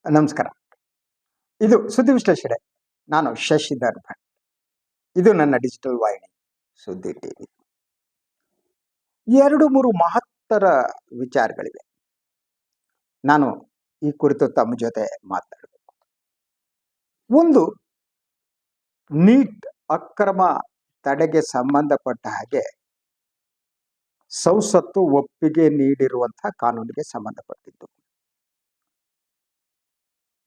ನಮಸ್ಕಾರ. ಇದು ಸುದ್ದಿ ವಿಶ್ಲೇಷಣೆ. ನಾನು ಶಶಿಧರ್ ಭಟ್. ಇದು ನನ್ನ ಡಿಜಿಟಲ್ ವಾಹಿನಿ ಸುದ್ದಿ ಟಿವಿ. 2-3 ಮಹತ್ತರ ವಿಚಾರಗಳಿವೆ. ನಾನು ಈ ಕುರಿತು ತಮ್ಮ ಜೊತೆ ಮಾತನಾಡಬೇಕು. ಒಂದು, ನೀಟ್ ಅಕ್ರಮ ತಡೆಗೆ ಸಂಬಂಧಪಟ್ಟ ಹಾಗೆ ಸಂಸತ್ತು ಒಪ್ಪಿಗೆ ನೀಡಿರುವಂತಹ ಕಾನೂನಿಗೆ ಸಂಬಂಧಪಟ್ಟಿದ್ದು.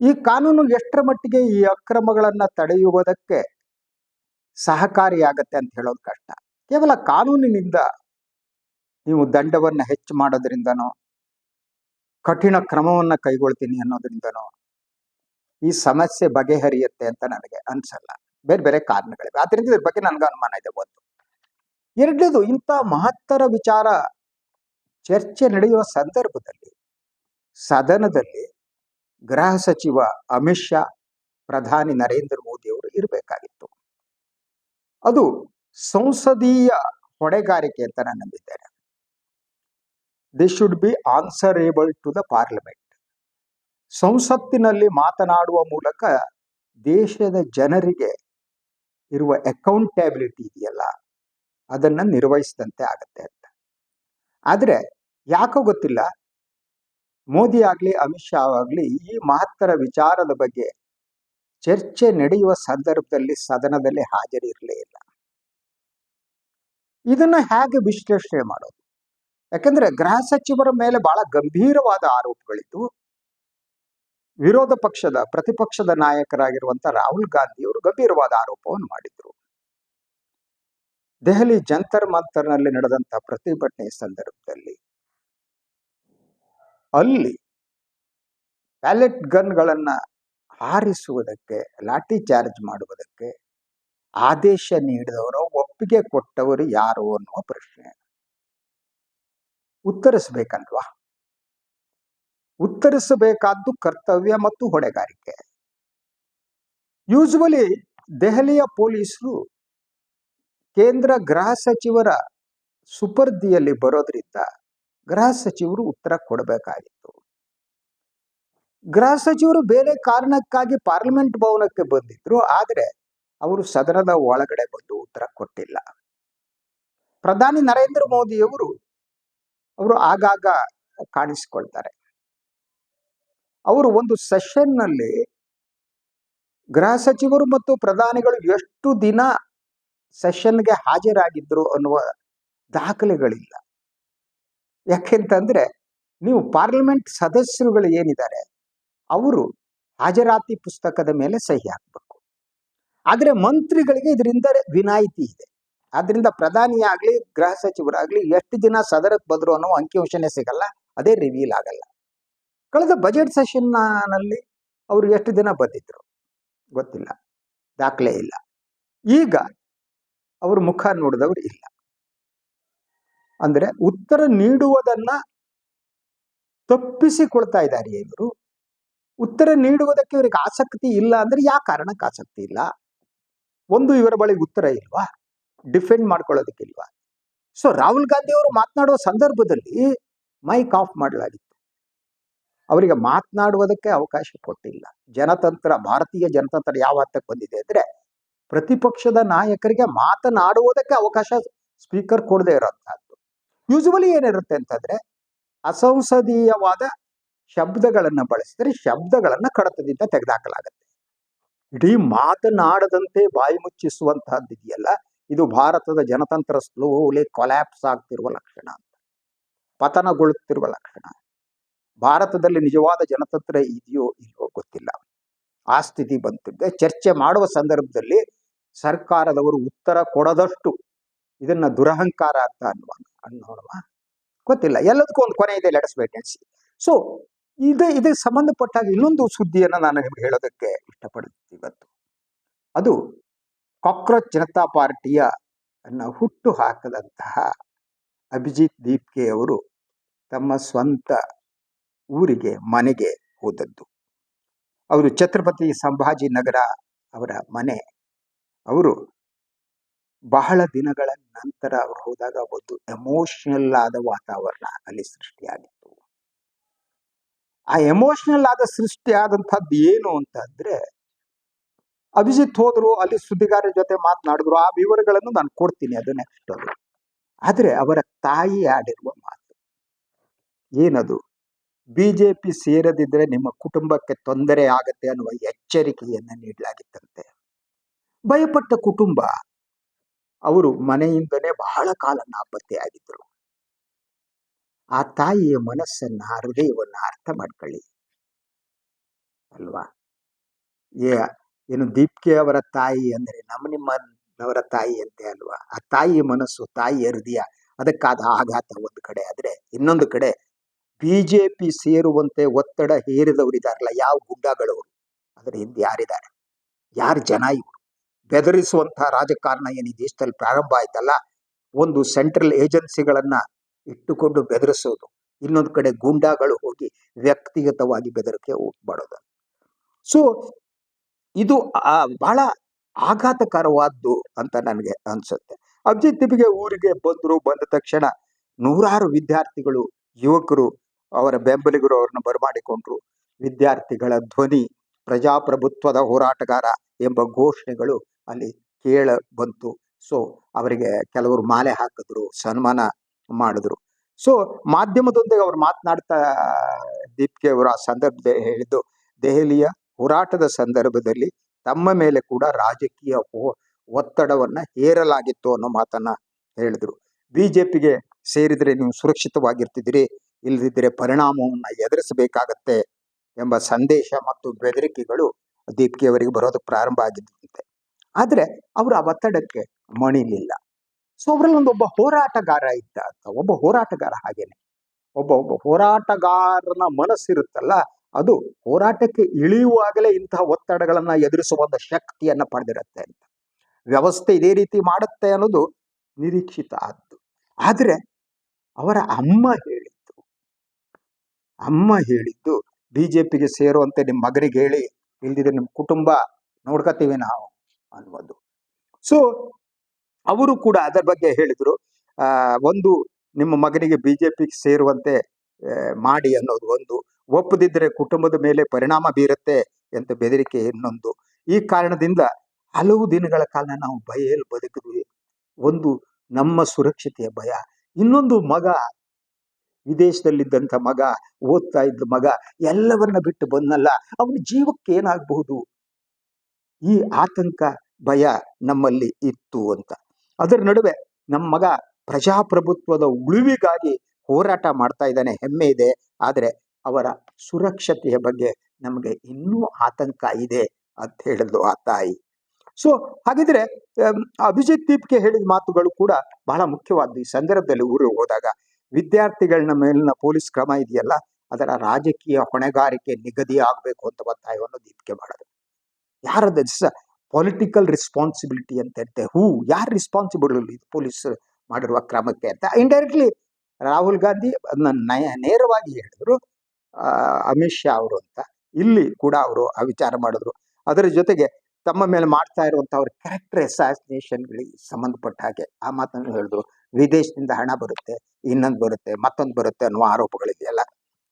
ಈ ಕಾನೂನು ಎಷ್ಟರ ಮಟ್ಟಿಗೆ ಈ ಅಕ್ರಮಗಳನ್ನ ತಡೆಯುವುದಕ್ಕೆ ಸಹಕಾರಿಯಾಗತ್ತೆ ಅಂತ ಹೇಳೋದು ಕಷ್ಟ. ಕೇವಲ ಕಾನೂನಿನಿಂದ ನೀವು ದಂಡವನ್ನ ಹೆಚ್ಚು ಮಾಡೋದ್ರಿಂದನೋ ಕಠಿಣ ಕ್ರಮವನ್ನ ಕೈಗೊಳ್ತೀನಿ ಅನ್ನೋದ್ರಿಂದನೋ ಈ ಸಮಸ್ಯೆ ಬಗೆಹರಿಯುತ್ತೆ ಅಂತ ನನಗೆ ಅನ್ಸಲ್ಲ. ಬೇರೆ ಬೇರೆ ಕಾರಣಗಳಿವೆ. ಆದ್ರಿಂದ ಇದ್ರ ಬಗ್ಗೆ ನನ್ಗೆ ಅನುಮಾನ ಇದೆ. ಒಂದು. ಎರಡನೇದು, ಇಂಥ ಮಹತ್ತರ ವಿಚಾರ ಚರ್ಚೆ ನಡೆಯುವ ಸಂದರ್ಭದಲ್ಲಿ ಸದನದಲ್ಲಿ ಗೃಹ ಸಚಿವ ಅಮಿತ್ ಶಾ, ಪ್ರಧಾನಿ ನರೇಂದ್ರ ಮೋದಿ ಅವರು ಇರಬೇಕಾಗಿತ್ತು. ಅದು ಸಂಸದೀಯ ಹೊಣೆಗಾರಿಕೆ ಅಂತ ನಾನು ನಂಬಿದ್ದೇನೆ. They should be answerable to the parliament. ಸಂಸತ್ತಿನಲ್ಲಿ ಮಾತನಾಡುವ ಮೂಲಕ ದೇಶದ ಜನರಿಗೆ ಇರುವ ಅಕೌಂಟಬಿಲಿಟಿ ಇದೆಯಲ್ಲ, ಅದನ್ನ ನಿರ್ವಹಿಸಿದಂತೆ ಆಗತ್ತೆ ಅಂತ. ಆದ್ರೆ ಯಾಕೋ ಗೊತ್ತಿಲ್ಲ, ಮೋದಿ ಆಗ್ಲಿ ಅಮಿತ್ ಶಾ ಆಗ್ಲಿ ಈ ಮಹತ್ತರ ವಿಚಾರದ ಬಗ್ಗೆ ಚರ್ಚೆ ನಡೆಯುವ ಸಂದರ್ಭದಲ್ಲಿ ಸದನದಲ್ಲಿ ಹಾಜರಿರಲೇ ಇಲ್ಲ. ಇದನ್ನ ಹೇಗೆ ವಿಶ್ಲೇಷಣೆ ಮಾಡೋದು? ಯಾಕಂದ್ರೆ ಗೃಹ ಸಚಿವರ ಮೇಲೆ ಬಹಳ ಗಂಭೀರವಾದ ಆರೋಪಗಳಿದ್ದು, ವಿರೋಧ ಪಕ್ಷದ ಪ್ರತಿಪಕ್ಷದ ನಾಯಕರಾಗಿರುವಂತಹ ರಾಹುಲ್ ಗಾಂಧಿ ಅವರು ಗಂಭೀರವಾದ ಆರೋಪವನ್ನು ಮಾಡಿದ್ರು. ದೆಹಲಿ ಜಂತರ್ ಮಂತರ್ನಲ್ಲಿ ನಡೆದಂತಹ ಪ್ರತಿಭಟನೆ ಸಂದರ್ಭದಲ್ಲಿ ಅಲ್ಲಿ ಪ್ಯಾಲೆಟ್ ಗನ್ಗಳನ್ನ ಹಾರಿಸುವುದಕ್ಕೆ, ಲಾಠಿ ಚಾರ್ಜ್ ಮಾಡುವುದಕ್ಕೆ ಆದೇಶ ನೀಡಿದವರು, ಒಪ್ಪಿಗೆ ಕೊಟ್ಟವರು ಯಾರು ಅನ್ನುವ ಪ್ರಶ್ನೆ ಉತ್ತರಿಸಬೇಕಲ್ವಾ? ಉತ್ತರಿಸಬೇಕಾದ್ದು ಕರ್ತವ್ಯ ಮತ್ತು ಹೊಣೆಗಾರಿಕೆ. ಯೂಶುವಲಿ ದೆಹಲಿಯ ಪೊಲೀಸರು ಕೇಂದ್ರ ಗೃಹ ಸಚಿವರ ಸುಪರ್ದಿಯಲ್ಲಿ ಬರೋದ್ರಿಂದ ಗೃಹ ಸಚಿವರು ಉತ್ತರ ಕೊಡಬೇಕಾಗಿತ್ತು. ಗೃಹ ಸಚಿವರು ಬೇರೆ ಕಾರಣಕ್ಕಾಗಿ ಪಾರ್ಲಿಮೆಂಟ್ ಭವನಕ್ಕೆ ಬಂದಿದ್ರು, ಆದರೆ ಅವರು ಸದನದ ಒಳಗಡೆ ಬಂದು ಉತ್ತರ ಕೊಟ್ಟಿಲ್ಲ. ಪ್ರಧಾನಿ ನರೇಂದ್ರ ಮೋದಿ ಅವರು ಆಗಾಗ ಕಾಣಿಸಿಕೊಳ್ತಾರೆ. ಅವರು ಒಂದು ಸೆಷನ್ ನಲ್ಲಿ ಗೃಹ ಸಚಿವರು ಮತ್ತು ಪ್ರಧಾನಿಗಳು ಎಷ್ಟು ದಿನ ಸೆಷನ್ಗೆ ಹಾಜರಾಗಿದ್ರು ಅನ್ನುವ ದಾಖಲೆಗಳಿಲ್ಲ. ಯಾಕೆಂತಂದ್ರೆ ನೀವು ಪಾರ್ಲಿಮೆಂಟ್ ಸದಸ್ಯರುಗಳು ಏನಿದ್ದಾರೆ ಅವರು ಹಾಜರಾತಿ ಪುಸ್ತಕದ ಮೇಲೆ ಸಹಿ ಹಾಕಬೇಕು. ಆದ್ರೆ ಮಂತ್ರಿಗಳಿಗೆ ಇದರಿಂದ ವಿನಾಯಿತಿ ಇದೆ. ಆದ್ರಿಂದ ಪ್ರಧಾನಿಯಾಗ್ಲಿ ಗೃಹ ಸಚಿವರಾಗ್ಲಿ ಎಷ್ಟು ದಿನ ಸದನಕ್ಕೆ ಬಂದ್ರು ಅನ್ನೋ ಅಂಕಿಅಂಶನೇ ಸಿಗಲ್ಲ, ಅದೇ ರಿವೀಲ್ ಆಗಲ್ಲ. ಕಳೆದ ಬಜೆಟ್ ಸೆಷನ್ ನಲ್ಲಿ ಅವರು ಎಷ್ಟು ದಿನ ಬಂದಿದ್ರು ಗೊತ್ತಿಲ್ಲ, ದಾಖಲೆ ಇಲ್ಲ. ಈಗ ಅವ್ರ ಮುಖ ನೋಡಿದವರು ಇಲ್ಲ. ಅಂದ್ರೆ ಉತ್ತರ ನೀಡುವುದನ್ನ ತಪ್ಪಿಸಿಕೊಳ್ತಾ ಇದ್ದಾರೆ ಇವರು. ಉತ್ತರ ನೀಡುವುದಕ್ಕೆ ಇವರಿಗೆ ಆಸಕ್ತಿ ಇಲ್ಲ ಅಂದ್ರೆ ಯಾವ ಕಾರಣಕ್ಕೆ ಆಸಕ್ತಿ ಇಲ್ಲ? ಒಂದು, ಇವರ ಬಳಿ ಉತ್ತರ ಇಲ್ವಾ? ಡಿಫೆಂಡ್ ಮಾಡ್ಕೊಳ್ಳೋದಕ್ಕಿಲ್ವಾ? ಸೊ ರಾಹುಲ್ ಗಾಂಧಿ ಅವರು ಮಾತನಾಡುವ ಸಂದರ್ಭದಲ್ಲಿ ಮೈಕ್ ಆಫ್ ಮಾಡಲಾಗಿತ್ತು. ಅವರಿಗೆ ಮಾತನಾಡುವುದಕ್ಕೆ ಅವಕಾಶ ಕೊಟ್ಟಿಲ್ಲ. ಜನತಂತ್ರ, ಭಾರತೀಯ ಜನತಂತ್ರ ಯಾವ ಹಂತಕ್ಕೆ ಬಂದಿದೆ ಅಂದ್ರೆ ಪ್ರತಿಪಕ್ಷದ ನಾಯಕರಿಗೆ ಮಾತನಾಡುವುದಕ್ಕೆ ಅವಕಾಶ ಸ್ಪೀಕರ್ ಕೊಡದೇ ಇರೋಂಥದ್ದು. ಯೂಶುವಲಿ ಏನಿರುತ್ತೆ ಅಂತಂದ್ರೆ ಅಸಂಸದೀಯವಾದ ಶಬ್ದಗಳನ್ನ ಬಳಸಿದ್ರೆ ಶಬ್ದಗಳನ್ನ ಕಡತದಿಂದ ತೆಗೆದುಹಾಕಲಾಗುತ್ತೆ. ಇಡೀ ಮಾತನಾಡದಂತೆ ಬಾಯಿ ಮುಚ್ಚಿಸುವಂತಹದ್ದು ಇದೆಯಲ್ಲ, ಇದು ಭಾರತದ ಜನತಂತ್ರ ಸ್ಲೋಲಿ ಕೊಲ್ಯಾಪ್ಸ್ ಆಗ್ತಿರುವ ಲಕ್ಷಣ, ಪತನಗೊಳ್ಳುತ್ತಿರುವ ಲಕ್ಷಣ. ಭಾರತದಲ್ಲಿ ನಿಜವಾದ ಜನತಂತ್ರ ಇದೆಯೋ ಇಲ್ವೋ ಗೊತ್ತಿಲ್ಲ. ಆ ಸ್ಥಿತಿ ಬಂತಿದೆ. ಚರ್ಚೆ ಮಾಡುವ ಸಂದರ್ಭದಲ್ಲಿ ಸರ್ಕಾರದವರು ಉತ್ತರ ಕೊಡದಷ್ಟು ಇದನ್ನ ದುರಹಂಕಾರ ಅಂತ ಅನ್ನೋಣ ಗೊತ್ತಿಲ್ಲ. ಎಲ್ಲದಕ್ಕೂ ಒಂದು ಕೊನೆ ಇದೆ. Let's wait and see. So ಇದಕ್ಕೆ ಸಂಬಂಧಪಟ್ಟಾಗ ಇನ್ನೊಂದು ಸುದ್ದಿಯನ್ನು ನಾನು ನಿಮ್ಗೆ ಹೇಳೋದಕ್ಕೆ ಇಷ್ಟಪಡ್ತೀನಿ ಇವತ್ತು. ಅದು ಕಾಕ್ರೋಚ್ ಜನತಾ ಪಾರ್ಟಿಯ ಹುಟ್ಟು ಹಾಕದಂತಹ ಅಭಿಜಿತ್ ದೀಪ್ಕೆ ಅವರು ತಮ್ಮ ಸ್ವಂತ ಊರಿಗೆ, ಮನೆಗೆ ಹೋದದ್ದು. ಅವರು ಛತ್ರಪತಿ ಸಂಭಾಜಿ ನಗರ ಅವರ ಮನೆ. ಅವರು ಬಹಳ ದಿನಗಳ ನಂತರ ಅವರು ಹೋದಾಗ ಒಂದು ಎಮೋಷನಲ್ ಆದ ವಾತಾವರಣ ಅಲ್ಲಿ ಸೃಷ್ಟಿಯಾಗಿತ್ತು. ಆ ಎಮೋಷನಲ್ ಆದ ಸೃಷ್ಟಿ ಆದಂತಹದ್ದು ಏನು ಅಂತಂದ್ರೆ, ಅಭಿಜಿತ್ ಹೋದ್ರು, ಅಲ್ಲಿ ಸುದ್ದಿಗಾರರ ಜೊತೆ ಮಾತನಾಡಿದ್ರು, ಆ ವಿವರಗಳನ್ನು ನಾನು ಕೊಡ್ತೀನಿ, ಅದು ನೆಕ್ಸ್ಟ್. ಅದು ಆದ್ರೆ ಅವರ ತಾಯಿ ಆಡಿರುವ ಮಾತು ಏನದು, ಬಿಜೆಪಿ ಸೇರದಿದ್ರೆ ನಿಮ್ಮ ಕುಟುಂಬಕ್ಕೆ ತೊಂದರೆ ಆಗತ್ತೆ ಅನ್ನುವ ಎಚ್ಚರಿಕೆಯನ್ನ ನೀಡಲಾಗಿತ್ತಂತೆ. ಭಯಪಟ್ಟ ಕುಟುಂಬ, ಅವರು ಮನೆಯಿಂದಲೇ ಬಹಳ ಕಾಲ ನಾಪತ್ತೆಯಾಗಿದ್ದರು. ಆ ತಾಯಿಯ ಮನಸ್ಸನ್ನ, ಹೃದಯವನ್ನ ಅರ್ಥ ಮಾಡ್ಕೊಳ್ಳಿ ಅಲ್ವಾ. ಏನು ದೀಪ್ಕೆ ಅವರ ತಾಯಿ ಅಂದ್ರೆ ನಿಮ್ಮವರ ತಾಯಿ ಅಂತೆ ಅಲ್ವಾ. ಆ ತಾಯಿಯ ಮನಸ್ಸು, ತಾಯಿಯ ಹೃದಯ, ಅದಕ್ಕಾದ ಆಘಾತ ಒಂದು ಕಡೆ ಆದ್ರೆ, ಇನ್ನೊಂದು ಕಡೆ ಬಿಜೆಪಿ ಸೇರುವಂತೆ ಒತ್ತಡ ಹೇರಿದವರಿದಾರಲ್ಲ, ಯಾವ ಗುಂಡಾಗಳು, ಅದರ ಹಿಂದೆ ಯಾರಿದ್ದಾರೆ, ಯಾರು ಜನ ಇವರು, ಬೆದರಿಸುವಂತಹ ರಾಜಕಾರಣ ಏನು ಈ ದೇಶದಲ್ಲಿ ಪ್ರಾರಂಭ ಆಯ್ತಲ್ಲ. ಒಂದು ಸೆಂಟ್ರಲ್ ಏಜೆನ್ಸಿಗಳನ್ನ ಇಟ್ಟುಕೊಂಡು ಬೆದರಿಸೋದು, ಇನ್ನೊಂದು ಕಡೆ ಗೂಂಡಾಗಳು ಹೋಗಿ ವ್ಯಕ್ತಿಗತವಾಗಿ ಬೆದರಿಕೆ ಮಾಡೋದು. ಸೊ ಇದು ಬಹಳ ಆಘಾತಕರವಾದ್ದು ಅಂತ ನನಗೆ ಅನ್ಸುತ್ತೆ. ಅಭಿಜಿತ್ ತಿಪ್ಪಿಗೆ ಊರಿಗೆ ಬಂದ ತಕ್ಷಣ ನೂರಾರು ವಿದ್ಯಾರ್ಥಿಗಳು, ಯುವಕರು, ಅವರ ಬೆಂಬಲಿಗರು ಅವ್ರನ್ನ ಬರಮಾಡಿಕೊಂಡ್ರು. ವಿದ್ಯಾರ್ಥಿಗಳ ಧ್ವನಿ, ಪ್ರಜಾಪ್ರಭುತ್ವದ ಹೋರಾಟಗಾರ ಎಂಬ ಘೋಷಣೆಗಳು ಅಲ್ಲಿ ಕೇಳ ಬಂತು. ಸೊ ಅವರಿಗೆ ಕೆಲವರು ಮಾಲೆ ಹಾಕಿದ್ರು, ಸನ್ಮಾನ ಮಾಡಿದ್ರು. ಸೊ ಮಾಧ್ಯಮದೊಂದಿಗೆ ಅವ್ರು ಮಾತನಾಡ್ತಾ ದೀಪ್ಕೆ ಅವರು ಆ ಸಂದರ್ಭದಲ್ಲಿ ಹೇಳಿದ್ದು, ದೆಹಲಿಯ ಹೋರಾಟದ ಸಂದರ್ಭದಲ್ಲಿ ತಮ್ಮ ಮೇಲೆ ಕೂಡ ರಾಜಕೀಯ ಒತ್ತಡವನ್ನ ಹೇರಲಾಗಿತ್ತು ಅನ್ನೋ ಮಾತನ್ನ ಹೇಳಿದ್ರು. ಬಿಜೆಪಿಗೆ ಸೇರಿದ್ರೆ ನೀವು ಸುರಕ್ಷಿತವಾಗಿರ್ತಿದ್ದೀರಿ, ಇಲ್ಲದಿದ್ದರೆ ಪರಿಣಾಮವನ್ನ ಎದುರಿಸಬೇಕಾಗತ್ತೆ ಎಂಬ ಸಂದೇಶ ಮತ್ತು ಬೆದರಿಕೆಗಳು ದೀಪ್ಕೆ ಅವರಿಗೆ ಬರೋದಕ್ಕೆ ಪ್ರಾರಂಭ ಆಗಿದ್ದಂತೆ. ಆದ್ರೆ ಅವರು ಆ ಒತ್ತಡಕ್ಕೆ ಮಣಿಲಿಲ್ಲ. ಸೊ ಅವರಲ್ಲಿ ಒಬ್ಬ ಹೋರಾಟಗಾರ ಇದ್ದ ಅಂತ, ಒಬ್ಬ ಹೋರಾಟಗಾರ ಹಾಗೇನೆ ಒಬ್ಬ ಹೋರಾಟಗಾರನ ಮನಸ್ಸಿರುತ್ತಲ್ಲ, ಅದು ಹೋರಾಟಕ್ಕೆ ಇಳಿಯುವಾಗಲೇ ಇಂತಹ ಒತ್ತಡಗಳನ್ನ ಎದುರಿಸುವ ಒಂದು ಶಕ್ತಿಯನ್ನ ಪಡೆದಿರುತ್ತೆ ಅಂತ. ವ್ಯವಸ್ಥೆ ಇದೇ ರೀತಿ ಮಾಡುತ್ತೆ ಅನ್ನೋದು ನಿರೀಕ್ಷಿತ ಆದ್ದು. ಆದ್ರೆ ಅವರ ಅಮ್ಮ ಹೇಳಿದ್ದು ಬಿಜೆಪಿಗೆ ಸೇರುವಂತೆ ನಿಮ್ಮ ಮಗನಿಗೆ ಹೇಳಿ, ಇಲ್ದಿದ್ರೆ ನಿಮ್ಮ ಕುಟುಂಬ ನೋಡ್ಕೋತೀವಿ ನಾವು ಅನ್ನೋದು. ಸೊ ಅವರು ಕೂಡ ಅದರ ಬಗ್ಗೆ ಹೇಳಿದ್ರು. ಒಂದು, ನಿಮ್ಮ ಮಗನಿಗೆ ಬಿಜೆಪಿಗೆ ಸೇರುವಂತೆ ಮಾಡಿ ಅನ್ನೋದು ಒಂದು, ಒಪ್ಪದಿದ್ರೆ ಕುಟುಂಬದ ಮೇಲೆ ಪರಿಣಾಮ ಬೀರುತ್ತೆ ಅಂತ ಬೆದರಿಕೆ ಇನ್ನೊಂದು. ಈ ಕಾರಣದಿಂದ ಹಲವು ದಿನಗಳ ಕಾಲ ನಾವು ಭಯಲ್ಲಿ ಬದುಕಿದ್ವಿ. ಒಂದು ನಮ್ಮ ಸುರಕ್ಷತೆಯ ಭಯ, ಇನ್ನೊಂದು ಮಗ, ವಿದೇಶದಲ್ಲಿದ್ದಂಥ ಮಗ, ಓದ್ತಾ ಇದ್ದ ಮಗ ಎಲ್ಲವನ್ನ ಬಿಟ್ಟು ಬಂದಲ್ಲ, ಅವನ ಜೀವಕ್ಕೆ ಏನಾಗಬಹುದು, ಈ ಆತಂಕ ಭಯ ನಮ್ಮಲ್ಲಿ ಇತ್ತು ಅಂತ. ಅದರ ನಡುವೆ ನಮ್ಮ ಮಗ ಪ್ರಜಾಪ್ರಭುತ್ವದ ಉಳಿವಿಗಾಗಿ ಹೋರಾಟ ಮಾಡ್ತಾ ಇದ್ದಾನೆ, ಹೆಮ್ಮೆ ಇದೆ. ಆದರೆ ಅವರ ಸುರಕ್ಷತೆಯ ಬಗ್ಗೆ ನಮಗೆ ಇನ್ನೂ ಆತಂಕ ಇದೆ ಅಂತ ಹೇಳಿದ್ಲು ಆ ತಾಯಿ. ಸೊ ಹಾಗಿದ್ರೆ ಅಭಿಜಿತ್ ದೀಪ್ಗೆ ಹೇಳಿದ ಮಾತುಗಳು ಕೂಡ ಬಹಳ ಮುಖ್ಯವಾದ್ದು. ಈ ಸಂದರ್ಭದಲ್ಲಿ ಊರಿಗೆ ಹೋದಾಗ ವಿದ್ಯಾರ್ಥಿಗಳನ್ನ ಮೇಲಿನ ಪೊಲೀಸ್ ಕ್ರಮ ಇದೆಯಲ್ಲ, ಅದರ ರಾಜಕೀಯ ಹೊಣೆಗಾರಿಕೆ ನಿಗದಿ ಆಗಬೇಕು ಅಂತ ಒತ್ತಾಯವನ್ನು ದೀಪ್ಗೆ ಮಾಡೋದು. ಯಾರದ ಪೊಲಿಟಿಕಲ್ ರೆಸ್ಪಾನ್ಸಿಬಿಲಿಟಿ ಅಂತ ಯಾರು ರೆಸ್ಪಾನ್ಸಿಬಲ್ ಪೊಲೀಸ್ ಮಾಡಿರುವ ಕ್ರಮಕ್ಕೆ ಅಂತ ಇಂಡೈರೆಕ್ಟ್ಲಿ ರಾಹುಲ್ ಗಾಂಧಿ ಅದನ್ನ ನೇರವಾಗಿ ಹೇಳಿದ್ರು, ಅಮಿತ್ ಶಾ ಅವರು ಅಂತ ಇಲ್ಲಿ ಕೂಡ ಅವರು ಆ ವಿಚಾರ ಮಾಡಿದ್ರು. ಅದರ ಜೊತೆಗೆ ತಮ್ಮ ಮೇಲೆ ಮಾಡ್ತಾ ಇರುವಂತಹ ಅವ್ರ ಕ್ಯಾರೆಕ್ಟರ್ ಅಸಾಸಿನೇಷನ್ಗಳಿಗೆ ಸಂಬಂಧಪಟ್ಟ ಹಾಗೆ ಆ ಮಾತನ್ನು ಹೇಳಿದ್ರು. ವಿದೇಶದಿಂದ ಹಣ ಬರುತ್ತೆ, ಇನ್ನೊಂದು ಬರುತ್ತೆ, ಮತ್ತೊಂದು ಬರುತ್ತೆ ಅನ್ನುವ ಆರೋಪಗಳಿದೆಯಲ್ಲ,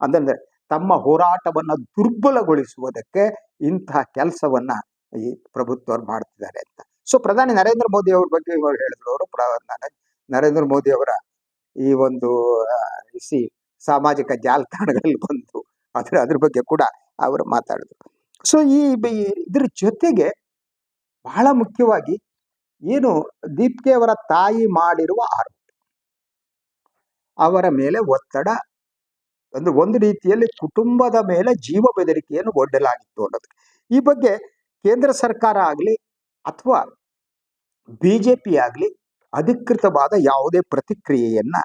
ಅಂದ್ರೆ ತಮ್ಮ ಹೋರಾಟವನ್ನ ದುರ್ಬಲಗೊಳಿಸುವುದಕ್ಕೆ ಇಂತಹ ಕೆಲಸವನ್ನ ಈ ಪ್ರಭುತ್ವರು ಮಾಡ್ತಿದ್ದಾರೆ ಅಂತ. ಸೊ ಪ್ರಧಾನಿ ನರೇಂದ್ರ ಮೋದಿ ಅವ್ರ ಬಗ್ಗೆ ಇವರು ಹೇಳಿದ್ರು. ಅವರು ನರೇಂದ್ರ ಮೋದಿ ಅವರ ಈ ಒಂದು ಸಾಮಾಜಿಕ ಜಾಲತಾಣಗಳಲ್ಲಿ ಬಂದು ಅದ್ರ ಬಗ್ಗೆ ಕೂಡ ಅವರು ಮಾತಾಡಿದ್ರು. ಸೊ ಇದ್ರ ಜೊತೆಗೆ ಬಹಳ ಮುಖ್ಯವಾಗಿ ಏನು ದೀಪ್ಕೆ ಅವರ ತಾಯಿ ಮಾಡಿರುವ ಆರೋಪ, ಅವರ ಮೇಲೆ ಒತ್ತಡ, ಒಂದು ರೀತಿಯಲ್ಲಿ ಕುಟುಂಬದ ಮೇಲೆ ಜೀವ ಬೆದರಿಕೆಯನ್ನು ಒಡ್ಡಲಾಗಿತ್ತು ಅನ್ನೋದು. ಈ ಬಗ್ಗೆ ಕೇಂದ್ರ ಸರ್ಕಾರ ಆಗಲಿ ಅಥವಾ ಬಿಜೆಪಿ ಆಗಲಿ ಅಧಿಕೃತವಾದ ಯಾವುದೇ ಪ್ರತಿಕ್ರಿಯೆಯನ್ನ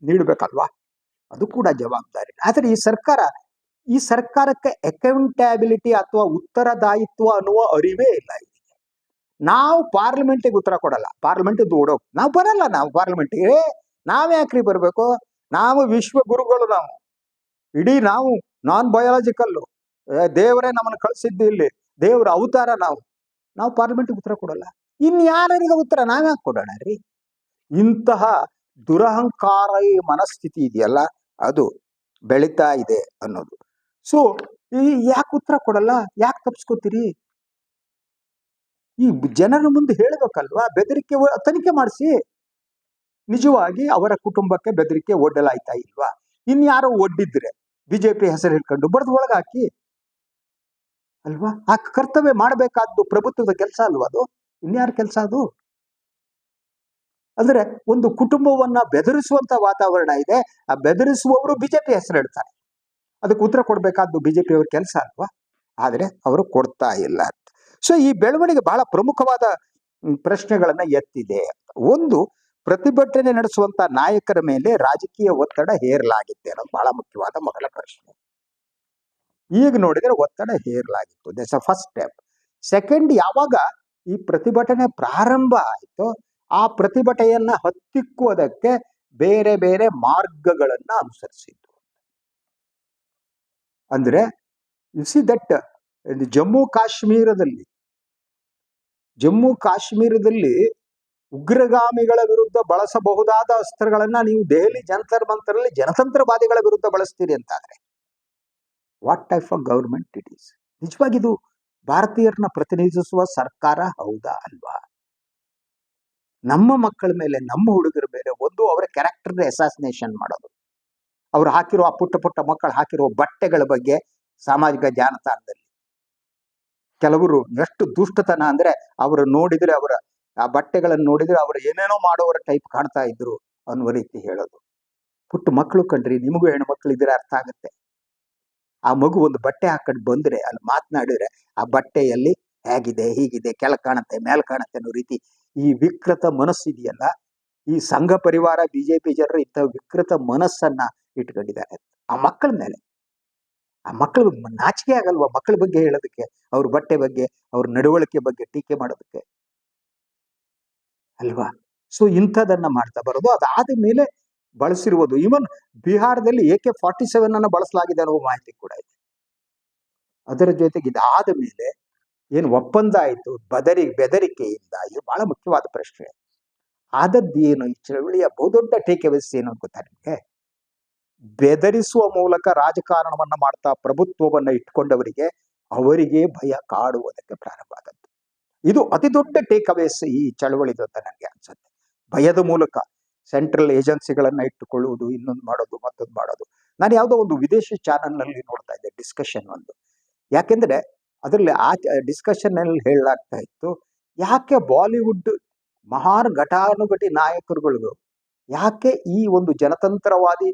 ನೀಡಬೇಕಲ್ವಾ, ಅದು ಕೂಡ ಜವಾಬ್ದಾರಿ. ಆದರೆ ಈ ಸರ್ಕಾರಕ್ಕೆ ಅಕೌಂಟಬಿಲಿಟಿ ಅಥವಾ ಉತ್ತರದಾಯಿತ್ವ ಅನ್ನುವ ಅರಿವೇ ಇಲ್ಲ. ನಾವು ಪಾರ್ಲಿಮೆಂಟಿಗೆ ಉತ್ತರ ಕೊಡಲ್ಲ, ಪಾರ್ಲಿಮೆಂಟ್ ಓಡೋಕ್ ನಾವು ಬರಲ್ಲ, ನಾವು ಪಾರ್ಲಿಮೆಂಟಿಗೆ ನಾವ್ ಯಾಕ್ರಿ ಬರ್ಬೇಕು, ನಾವು ವಿಶ್ವ ಗುರುಗಳು, ನಾವು ಇಡೀ ನಾವು ನಾನ್ ಬಯಾಲಜಿಕಲ್ಲು, ದೇವರೇ ನಮ್ಮನ್ನು ಕಳಿಸಿದ್ದು, ಇಲ್ಲಿ ದೇವರ ಅವತಾರ, ನಾವು ಪಾರ್ಲಿಮೆಂಟ್ಗೆ ಉತ್ತರ ಕೊಡಲ್ಲ. ಇನ್ಯಾರಿಗೆ ಉತ್ತರ ನಾವ್ಯಾಕೆ ಕೊಡೋಣ ರೀ? ಇಂತಹ ದುರಹಂಕಾರ ಮನಸ್ಥಿತಿ ಇದೆಯಲ್ಲ, ಅದು ಬೆಳೀತಾ ಇದೆ ಅನ್ನೋದು. ಸೊ ಈ ಯಾಕೆ ಉತ್ತರ ಕೊಡಲ್ಲ, ಯಾಕೆ ತಪ್ಪಿಸ್ಕೋತೀರಿ? ಈ ಜನರ ಮುಂದೆ ಹೇಳ್ಬೇಕಲ್ವಾ? ಬೆದರಿಕೆ ತನಿಖೆ ಮಾಡಿಸಿ, ನಿಜವಾಗಿ ಅವರ ಕುಟುಂಬಕ್ಕೆ ಬೆದರಿಕೆ ಒಡ್ಡಲಾಯ್ತಾ ಇಲ್ವಾ? ಇನ್ಯಾರೋ ಒಡ್ಡಿದ್ರೆ ಬಿಜೆಪಿ ಹೆಸರು ಹೇಳ್ಕೊಂಡು ಬಡ್ದು ಒಳಗಾಕಿ ಅಲ್ವಾ? ಆ ಕರ್ತವ್ಯ ಮಾಡಬೇಕಾದ್ದು ಪ್ರಭುತ್ವದ ಕೆಲಸ ಅಲ್ವಾ ಅದು? ಇನ್ಯಾರ ಕೆಲಸ ಅದು? ಅಂದ್ರೆ ಒಂದು ಕುಟುಂಬವನ್ನ ಬೆದರಿಸುವಂತ ವಾತಾವರಣ ಇದೆ, ಆ ಬೆದರಿಸುವವರು ಬಿಜೆಪಿ ಹೆಸರು ಹೇಳ್ತಾರೆ. ಅದಕ್ಕೆ ಉತ್ತರ ಕೊಡ್ಬೇಕಾದ್ದು ಬಿಜೆಪಿ ಅವ್ರ ಕೆಲಸ ಅಲ್ವಾ? ಆದ್ರೆ ಅವರು ಕೊಡ್ತಾ ಇಲ್ಲ. ಸೊ ಈ ಬೆಳವಣಿಗೆ ಬಹಳ ಪ್ರಮುಖವಾದ ಪ್ರಶ್ನೆಗಳನ್ನ ಎತ್ತಿದೆ. ಒಂದು, ಪ್ರತಿಭಟನೆ ನಡೆಸುವಂತ ನಾಯಕರ ಮೇಲೆ ರಾಜಕೀಯ ಒತ್ತಡ ಹೇರಲಾಗಿದೆ ಅನ್ನೋದು ಬಹಳ ಮುಖ್ಯವಾದ ಮೊದಲ ಪ್ರಶ್ನೆ. ಈಗ ನೋಡಿದ್ರೆ ಒತ್ತಡ ಹೇರಲಾಗಿತ್ತು, that's a first step. Second, ಯಾವಾಗ ಈ ಪ್ರತಿಭಟನೆ ಪ್ರಾರಂಭ ಆಯಿತು, ಆ ಪ್ರತಿಭಟನೆಯನ್ನ ಹತ್ತಿಕ್ಕುವುದಕ್ಕೆ ಬೇರೆ ಬೇರೆ ಮಾರ್ಗಗಳನ್ನ ಅನುಸರಿಸಿದ್ದು. ಅಂದ್ರೆ ಯು ಸಿ ದಟ್ ಜಮ್ಮು ಕಾಶ್ಮೀರದಲ್ಲಿ ಉಗ್ರಗಾಮಿಗಳ ವಿರುದ್ಧ ಬಳಸಬಹುದಾದ ಅಸ್ತ್ರಗಳನ್ನ ನೀವು ದೆಹಲಿ ಜಂತರ್ ಮಂತರಲ್ಲಿ ಜನತಂತ್ರವಾದಿಗಳ ವಿರುದ್ಧ ಬಳಸ್ತೀರಿ ಅಂತಾದ್ರೆ what type of government it is? ನಿಜವಾಗಿದು ಭಾರತೀಯರನ್ನ ಪ್ರತಿನಿಧಿಸುವ ಸರ್ಕಾರ ಹೌದಾ ಅಲ್ವಾ? ನಮ್ಮ ಮಕ್ಕಳ ಮೇಲೆ, ನಮ್ಮ ಹುಡುಗರ ಮೇಲೆ ಒಂದು ಅವರ ಕ್ಯಾರೆಕ್ಟರ್ ಅಸಾಸಿನೇಷನ್ ಮಾಡೋದು, ಅವ್ರು ಹಾಕಿರೋ ಆ ಪುಟ್ಟ ಪುಟ್ಟ ಮಕ್ಕಳು ಹಾಕಿರೋ ಬಟ್ಟೆಗಳ ಬಗ್ಗೆ ಸಾಮಾಜಿಕ ಜಾಲತಾಣದಲ್ಲಿ ಕೆಲವರು ಎಷ್ಟು ದುಷ್ಟತನ ಅಂದ್ರೆ ಅವರು ನೋಡಿದ್ರೆ, ಅವರ ಆ ಬಟ್ಟೆಗಳನ್ನು ನೋಡಿದ್ರೆ ಅವರು ಏನೇನೋ ಮಾಡೋವರ ಟೈಪ್ ಕಾಣ್ತಾ ಇದ್ರು ಅನ್ನುವ ರೀತಿ ಹೇಳೋದು. ಪುಟ್ಟ ಮಕ್ಕಳು ಕಣ್ರಿ, ನಿಮಗೂ ಹೆಣ್ಮಕ್ಳು ಇದ್ರೆ ಅರ್ಥ ಆಗುತ್ತೆ. ಆ ಮಗು ಒಂದು ಬಟ್ಟೆ ಹಾಕೊಂಡು ಬಂದ್ರೆ ಅಲ್ಲಿ ಮಾತನಾಡಿದ್ರೆ ಆ ಬಟ್ಟೆಯಲ್ಲಿ ಹೇಗಿದೆ, ಹೀಗಿದೆ, ಕೆಳಗೆ ಕಾಣುತ್ತೆ, ಮೇಲ್ ಕಾಣುತ್ತೆ ಅನ್ನೋ ರೀತಿ ಈ ವಿಕೃತ ಮನಸ್ಸಿದೆಯಲ್ಲ, ಈ ಸಂಘ ಪರಿವಾರ ಬಿಜೆಪಿ ಜನರು ಇಂಥ ವಿಕೃತ ಮನಸ್ಸನ್ನ ಇಟ್ಕೊಂಡಿದ್ದಾರೆ ಆ ಮಕ್ಕಳ ಮೇಲೆ. ಆ ಮಕ್ಕಳು ನಾಚಿಕೆ ಆಗಲ್ವಾ ಮಕ್ಕಳ ಬಗ್ಗೆ ಹೇಳೋದಕ್ಕೆ, ಅವ್ರ ಬಟ್ಟೆ ಬಗ್ಗೆ, ಅವ್ರ ನಡವಳಿಕೆ ಬಗ್ಗೆ ಟೀಕೆ ಮಾಡೋದಕ್ಕೆ ಅಲ್ವಾ? ಸೊ ಇಂಥದನ್ನ ಮಾಡ್ತಾ ಬರೋದು. ಅದಾದ ಮೇಲೆ ಬಳಸಿರುವುದು, ಈವನ್ ಬಿಹಾರದಲ್ಲಿ AK-47 ಅನ್ನ ಬಳಸಲಾಗಿದೆ ಅನ್ನೋ ಮಾಹಿತಿ ಕೂಡ ಇದೆ. ಅದರ ಜೊತೆಗೆ ಇದಾದ ಮೇಲೆ ಏನು ಒಪ್ಪಂದ ಆಯಿತು ಬೆದರಿಕೆಯಿಂದ, ಇದು ಬಹಳ ಮುಖ್ಯವಾದ ಪ್ರಶ್ನೆ. ಆದದ್ದೇನು ಈ ಚಳವಳಿಯ ಬಹುದೊಡ್ಡ ಟೇಕ್ಅವೇಸ್ ಏನು ಅಂತ ಗೊತ್ತಾ ನಿಮಗೆ? ಬೆದರಿಸುವ ಮೂಲಕ ರಾಜಕಾರಣವನ್ನ ಮಾಡ್ತಾ ಪ್ರಭುತ್ವವನ್ನ ಇಟ್ಕೊಂಡವರಿಗೆ ಅವರಿಗೆ ಭಯ ಕಾಡುವುದಕ್ಕೆ ಪ್ರಾರಂಭ ಆದದ್ದು. ಇದು ಅತಿ ದೊಡ್ಡ ಟೇಕ್ಅವೇಸ್ ಈ ಚಳವಳಿದು ಅಂತ ನನಗೆ ಅನ್ಸುತ್ತೆ. ಭಯದ ಮೂಲಕ ಸೆಂಟ್ರಲ್ ಏಜೆನ್ಸಿಗಳನ್ನ ಇಟ್ಟುಕೊಳ್ಳುವುದು, ಇನ್ನೊಂದು ಮಾಡೋದು, ಮತ್ತೊಂದು ಮಾಡೋದು. ನಾನು ಯಾವುದೋ ಒಂದು ವಿದೇಶಿ ಚಾನಲ್ ನಲ್ಲಿ ನೋಡ್ತಾ ಇದ್ದೆ ಡಿಸ್ಕಷನ್ ಒಂದು. ಯಾಕೆಂದ್ರೆ ಅದರಲ್ಲಿ ಆ ಡಿಸ್ಕಷನ್ ನಲ್ಲಿ ಹೇಳಲಾಗ್ತಾ ಇತ್ತು, ಯಾಕೆ ಬಾಲಿವುಡ್ ಮಹಾನ್ ಘಟಾನುಘಟಿ ನಾಯಕರುಗಳು ಯಾಕೆ ಈ ಒಂದು ಜನತಂತ್ರವಾದಿ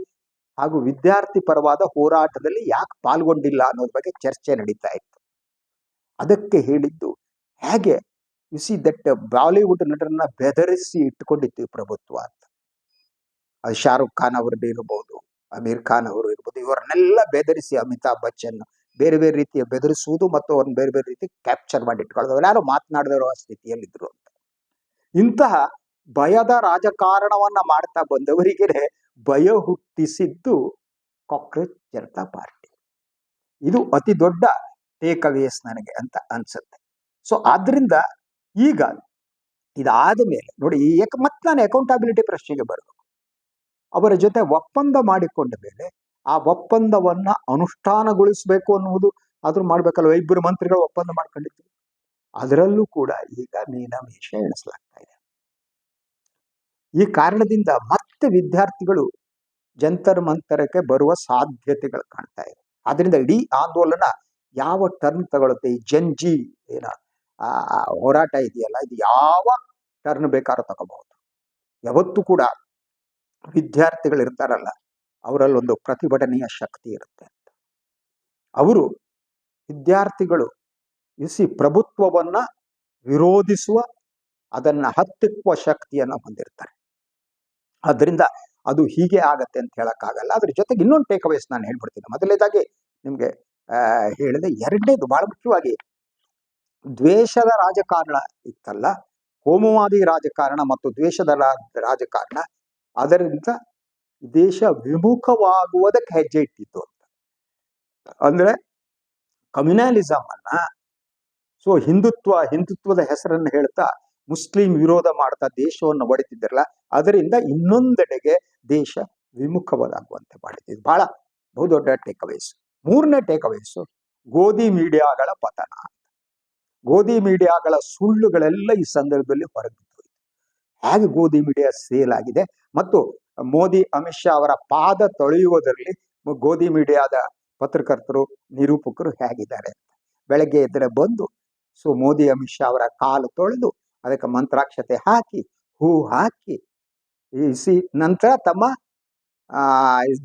ಹಾಗೂ ವಿದ್ಯಾರ್ಥಿ ಪರವಾದ ಹೋರಾಟದಲ್ಲಿ ಯಾಕೆ ಪಾಲ್ಗೊಂಡಿಲ್ಲ ಅನ್ನೋದ್ರ ಬಗ್ಗೆ ಚರ್ಚೆ ನಡೀತಾ ಇತ್ತು. ಅದಕ್ಕೆ ಹೇಳಿದ್ದು, ಹೇಗೆ ಯು ಸಿ ದಟ್ ಬಾಲಿವುಡ್ ನಟರನ್ನ ಬೆದರಿಸಿ ಇಟ್ಟುಕೊಂಡಿತ್ತು ಪ್ರಭುತ್ವ ಅಂತ. ಅದು ಶಾರುಖ್ ಖಾನ್ ಅವ್ರದ್ದು ಇರಬಹುದು, ಅಮೀರ್ ಖಾನ್ ಅವರು ಇರ್ಬೋದು, ಇವರನ್ನೆಲ್ಲ ಬೆದರಿಸಿ, ಅಮಿತಾಬ್ ಬಚ್ಚನ್ ಬೇರೆ ಬೇರೆ ರೀತಿಯ ಬೆದರಿಸುವುದು ಮತ್ತು ಅವ್ರನ್ನ ಬೇರೆ ಬೇರೆ ರೀತಿ ಕ್ಯಾಪ್ಚರ್ ಮಾಡಿ ಇಟ್ಕೊಳ್ಳೋದು, ಯಾರು ಮಾತನಾಡದಿರೋ ಸ್ಥಿತಿಯಲ್ಲಿದ್ರು ಅಂತ. ಇಂತಹ ಭಯದ ರಾಜಕಾರಣವನ್ನ ಮಾಡ್ತಾ ಬಂದವರಿಗೆ ಭಯ ಹುಟ್ಟಿಸಿದ್ದು ಕಾಕ್ರೋಚ್ ಜನತಾ ಪಾರ್ಟಿ. ಇದು ಅತಿ ದೊಡ್ಡ ಟೇಕ್ಅವೇಸ್ ನನಗೆ ಅಂತ ಅನ್ಸುತ್ತೆ. ಸೊ ಆದ್ರಿಂದ ಈಗ ಇದಾದ ಮೇಲೆ ನೋಡಿ, ಮತ್ತೆ ನಾನು ಅಕೌಂಟಬಿಲಿಟಿ ಪ್ರಶ್ನೆಗೆ ಬರಬೇಕು. ಅವರ ಜೊತೆ ಒಪ್ಪಂದ ಮಾಡಿಕೊಂಡ ಮೇಲೆ ಆ ಒಪ್ಪಂದವನ್ನ ಅನುಷ್ಠಾನಗೊಳಿಸಬೇಕು ಅನ್ನುವುದು ಆದ್ರೂ ಮಾಡ್ಬೇಕಲ್ವ. ಇಬ್ಬರು ಮಂತ್ರಿಗಳು ಒಪ್ಪಂದ ಮಾಡ್ಕೊಂಡಿದ್ರು, ಅದರಲ್ಲೂ ಕೂಡ ಈಗ ಮೀನಾಮೇಷ ಎಣಿಸಲಾಗ್ತಾ ಇದೆ. ಈ ಕಾರಣದಿಂದ ಮತ್ತೆ ವಿದ್ಯಾರ್ಥಿಗಳು ಜಂತರ್ ಮಂತರಕ್ಕೆ ಬರುವ ಸಾಧ್ಯತೆಗಳು ಕಾಣ್ತಾ ಇದೆ. ಆದ್ರಿಂದ ಇಡೀ ಆಂದೋಲನ ಯಾವ ಟರ್ನ್ ತಗೊಳುತ್ತೆ, ಈ ಜಂಜಿ ಏನ ಹೋರಾಟ ಇದೆಯಲ್ಲ, ಇದು ಯಾವ ಟರ್ನ್ ಬೇಕಾದ್ರೂ ತಗೋಬಹುದು. ಯಾವತ್ತೂ ಕೂಡ ವಿದ್ಯಾರ್ಥಿಗಳು ಇರ್ತಾರಲ್ಲ, ಅವರಲ್ಲಿ ಒಂದು ಪ್ರತಿಭಟನೆಯ ಶಕ್ತಿ ಇರುತ್ತೆ ಅಂತ. ಅವರು ವಿದ್ಯಾರ್ಥಿಗಳು ಪ್ರಭುತ್ವವನ್ನ ವಿರೋಧಿಸುವ, ಅದನ್ನ ಹತ್ತಿಕ್ಕುವ ಶಕ್ತಿಯನ್ನ ಹೊಂದಿರ್ತಾರೆ. ಆದ್ರಿಂದ ಅದು ಹೀಗೆ ಆಗತ್ತೆ ಅಂತ ಹೇಳಕ್ಕಾಗಲ್ಲ. ಅದ್ರ ಜೊತೆಗೆ ಇನ್ನೊಂದು ಟೇಕ್ಅವೇಸ್ ನಾನು ಹೇಳ್ಬಿಡ್ತೀನಿ. ಮೊದಲನೇದಾಗಿ ನಿಮ್ಗೆ ಹೇಳಿದೆ. ಎರಡನೇದು ಬಹಳ ಮುಖ್ಯವಾಗಿ, ದ್ವೇಷದ ರಾಜಕಾರಣ ಇತ್ತಲ್ಲ, ಕೋಮುವಾದಿ ರಾಜಕಾರಣ ಮತ್ತು ದ್ವೇಷದ ರಾಜಕಾರಣ, ಅದರಿಂದ ದೇಶ ವಿಮುಖವಾಗುವುದಕ್ಕೆ ಹೆಜ್ಜೆ ಇಟ್ಟಿತ್ತು ಅಂತ. ಅಂದ್ರೆ ಕಮ್ಯುನಲಿಸಮ್ ಅನ್ನ, ಸೊ ಹಿಂದುತ್ವದ ಹೆಸರನ್ನು ಹೇಳ್ತಾ ಮುಸ್ಲಿಂ ವಿರೋಧ ಮಾಡ್ತಾ ದೇಶವನ್ನು ಒಡೆತಿದ್ದಾರಲ್ಲ, ಅದರಿಂದ ಇನ್ನೊಂದೆಡೆಗೆ ದೇಶ ವಿಮುಖವಾಗುವಂತೆ ಮಾಡಿದೆ. ಇದು ಬಹಳ ಬಹುದೊಡ್ಡ ಟೇಕ್ಅವೇಸ್. ಮೂರನೇ ಟೇಕ್ಅವೇಸ್ ಗೋಧಿ ಮೀಡಿಯಾಗಳ ಪತನ. ಗೋಧಿ ಮೀಡಿಯಾಗಳ ಸುಳ್ಳುಗಳೆಲ್ಲ ಈ ಸಂದರ್ಭದಲ್ಲಿ ಹೊರಬಿದ್ದು ಹೇಗೆ ಗೋಧಿ ಮೀಡಿಯಾ ಸೇಲ್ ಆಗಿದೆ ಮತ್ತು ಮೋದಿ ಅಮಿತ್ ಶಾ ಅವರ ಪಾದ ತೊಳೆಯುವುದರಲ್ಲಿ ಗೋಧಿ ಮೀಡಿಯಾದ ಪತ್ರಕರ್ತರು ನಿರೂಪಕರು ಹೇಗಿದ್ದಾರೆ ಅಂತ. ಬೆಳಗ್ಗೆ ಎದ್ದರೆ ಬಂದು ಮೋದಿ ಅಮಿತ್ ಶಾ ಅವರ ಕಾಲು ತೊಳೆದು ಅದಕ್ಕೆ ಮಂತ್ರಾಕ್ಷತೆ ಹಾಕಿ ಹೂ ಹಾಕಿ ನಂತರ ತಮ್ಮ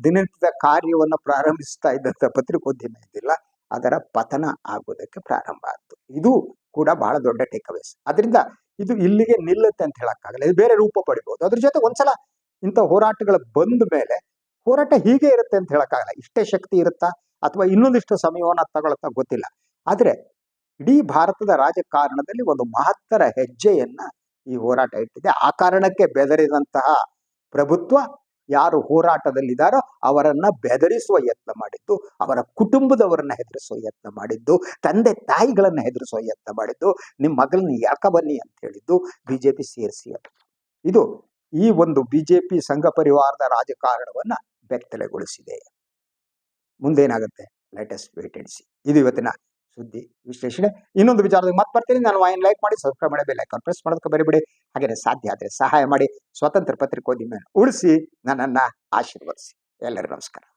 ದಿನನಿತ್ಯದ ಕಾರ್ಯವನ್ನು ಪ್ರಾರಂಭಿಸ್ತಾ ಇದ್ದಂಥ ಪತ್ರಿಕೋದ್ಯಮ ಇದ್ದಿಲ್ಲ, ಅದರ ಪತನ ಆಗೋದಕ್ಕೆ ಪ್ರಾರಂಭ ಆಯಿತು. ಇದು ಕೂಡ ಬಹಳ ದೊಡ್ಡ ಟೇಕ್ಅವೇಸ್. ಅದರಿಂದ ಇದು ಇಲ್ಲಿಗೆ ನಿಲ್ಲುತ್ತೆ ಅಂತ ಹೇಳಕ್ಕಾಗಲ್ಲ, ಇದು ಬೇರೆ ರೂಪ ಪಡಿಬಹುದು. ಅದ್ರ ಜೊತೆ ಒಂದ್ಸಲ ಇಂಥ ಹೋರಾಟಗಳು ಬಂದ ಮೇಲೆ ಹೋರಾಟ ಹೀಗೆ ಇರುತ್ತೆ ಅಂತ ಹೇಳಕ್ಕಾಗಲ್ಲ. ಇಷ್ಟೇ ಶಕ್ತಿ ಇರುತ್ತಾ ಅಥವಾ ಇನ್ನೊಂದಿಷ್ಟು ಸಮಯವನ್ನು ತಗೊಳ್ತಾ ಗೊತ್ತಿಲ್ಲ. ಆದ್ರೆ ಇಡೀ ಭಾರತದ ರಾಜಕಾರಣದಲ್ಲಿ ಒಂದು ಮಹತ್ತರ ಹೆಜ್ಜೆಯನ್ನ ಈ ಹೋರಾಟ ಇಟ್ಟಿದೆ. ಆ ಕಾರಣಕ್ಕೆ ಬೆದರಿದಂತಹ ಪ್ರಭುತ್ವ ಯಾರು ಹೋರಾಟದಲ್ಲಿದ್ದಾರೋ ಅವರನ್ನ ಬೆದರಿಸುವ ಯತ್ನ ಮಾಡಿದ್ದು, ಅವರ ಕುಟುಂಬದವರನ್ನ ಹೆದರಿಸುವ ಯತ್ನ ಮಾಡಿದ್ದು, ತಂದೆ ತಾಯಿಗಳನ್ನ ಹೆದರಿಸುವ ಯತ್ನ ಮಾಡಿದ್ದು, ನಿಮ್ಮ ಮಗಳನ್ನ ಯಾಕ ಬನ್ನಿ ಅಂತ ಹೇಳಿದ್ದು ಬಿಜೆಪಿ ಸೇರಿಸಿ. ಇದು ಈ ಒಂದು ಬಿಜೆಪಿ ಸಂಘ ಪರಿವಾರದ ರಾಜಕಾರಣವನ್ನ ಬೆತ್ತಲೆಗೊಳಿಸಿದೆ. ಮುಂದೇನಾಗುತ್ತೆ ಲೇಟೆಸ್ಟ್ ವೇಟ್ ಅಂಡ್ ಸಿ. ಇದು ಇವತ್ತಿನ ಸುದ್ದಿ ವಿಶ್ಲೇಷಣೆ. ಇನ್ನೊಂದು ವಿಚಾರದಲ್ಲಿ ಮತ್ತೆ ಬರ್ತೀನಿ. ನಾನು ವಾಹಿನಿ ಲೈಕ್ ಮಾಡಿ, ಸಬ್ಸ್ಕ್ರೈಬ್ ಮಾಡಿ, ಬೆಲ್ ಐಕಾನ್ ಪ್ರೆಸ್ ಮಾಡೋದಕ್ಕೆ ಬರಿಬೇಡಿ. ಹಾಗೆ ಸಾಧ್ಯ ಆದರೆ ಸಹಾಯ ಮಾಡಿ, ಸ್ವತಂತ್ರ ಪತ್ರಿಕೋದ್ಯಮ ಉಳಿಸಿ, ನನ್ನನ್ನು ಆಶೀರ್ವದಿಸಿ. ಎಲ್ಲರಿಗೂ ನಮಸ್ಕಾರ.